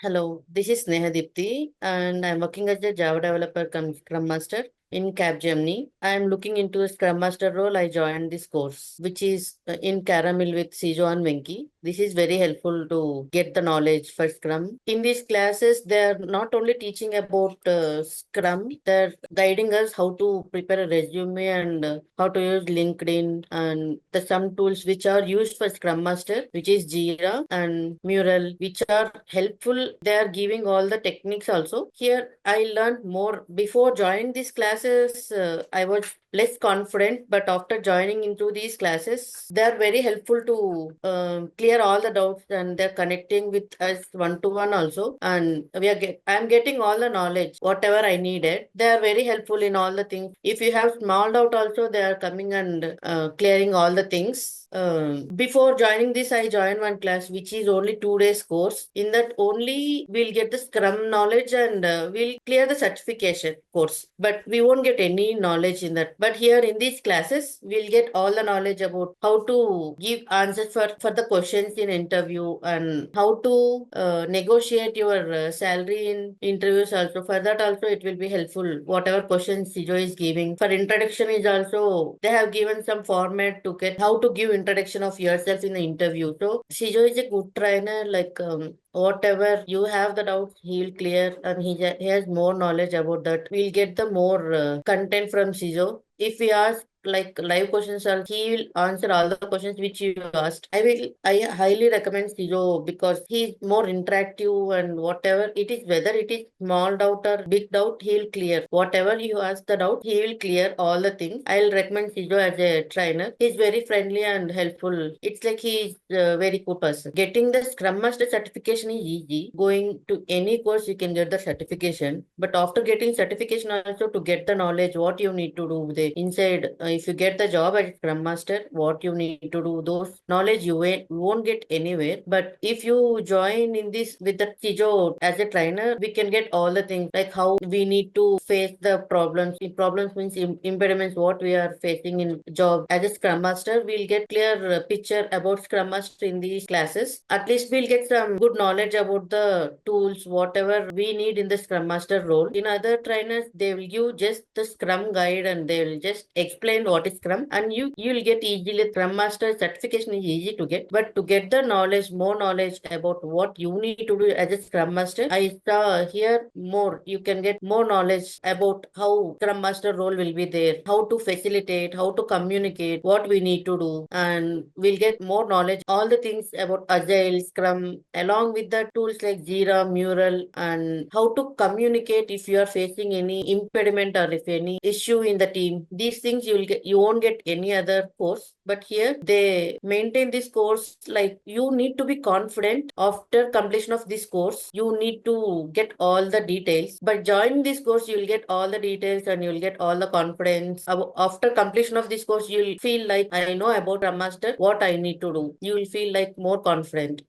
Hello, this is Neha Dipti, and I'm working as a Java developer cum Scrum Master in Capgemini. I'm looking into a Scrum Master role. I joined this course, which is in Caramel with Sijo and Venki. This is very helpful to get the knowledge for Scrum. In these classes, they're not only teaching about Scrum, they're guiding us how to prepare a resume and how to use LinkedIn and the some tools which are used for Scrum Master, which is Jira and Mural, which are helpful. They are giving all the techniques also. Here, I learned more. Before joining these classes, I was less confident, but after joining into these classes, they are very helpful to clear all the doubts, and they're connecting with us one to one also. And I'm getting all the knowledge, whatever I needed. They are very helpful in all the things. If you have small doubt also, they are coming and clearing all the things. Before joining this, I joined one class which is only 2 days course. In that only we'll get the Scrum knowledge and we'll clear the certification course. But we won't get any knowledge in that. But here in these classes, we'll get all the knowledge about how to give answers for the questions in interview and how to negotiate your salary in interviews also. For that also it will be helpful. Whatever questions Sijo is giving. For introduction is also, they have given some format to get how to give introduction of yourself in the interview. So Sijo is a good trainer, like whatever you have the doubts, he'll clear, and he has more knowledge about that. We'll get the more content from Sijo. If we ask like live questions, he will answer all the questions which you asked. I highly recommend Sijo because he's more interactive, and whatever it is, whether it is small doubt or big doubt, he'll clear. Whatever you ask the doubt, he will clear all the things. I'll recommend Sijo as a trainer. He's very friendly and helpful. It's like he's a very good person. Getting the Scrum Master certification is easy. Going to any course, you can get the certification. But after getting certification, also to get the knowledge, what you need to do with the inside, if you get the job as Scrum Master, what you need to do, those knowledge you won't get anywhere. But if you join in this with the Sijo as a trainer, we can get all the things like how we need to face the problems. Problems means impediments, what we are facing in job as a Scrum Master. We'll get clear picture about Scrum Master in these classes. At least we'll get some good knowledge about the tools, whatever we need in the Scrum Master role. In other trainers, they will give just the Scrum guide and they will just explain what is Scrum, and you'll get easily. Scrum Master certification is easy to get, but to get the knowledge, more knowledge about what you need to do as a Scrum Master, I saw here more. You can get more knowledge about how Scrum Master role will be there, how to facilitate, how to communicate, what we need to do, and we'll get more knowledge, all the things about Agile, Scrum, along with the tools like Jira, Mural, and how to communicate if you are facing any impediment or if any issue in the team. These things you won't get any other course. But here they maintain this course, like you need to be confident after completion of this course. You need to get all the details. But joining this course, you'll get all the details and you'll get all the confidence. After completion of this course, you'll feel like I know about Scrum Master, what I need to do. You will feel like more confident.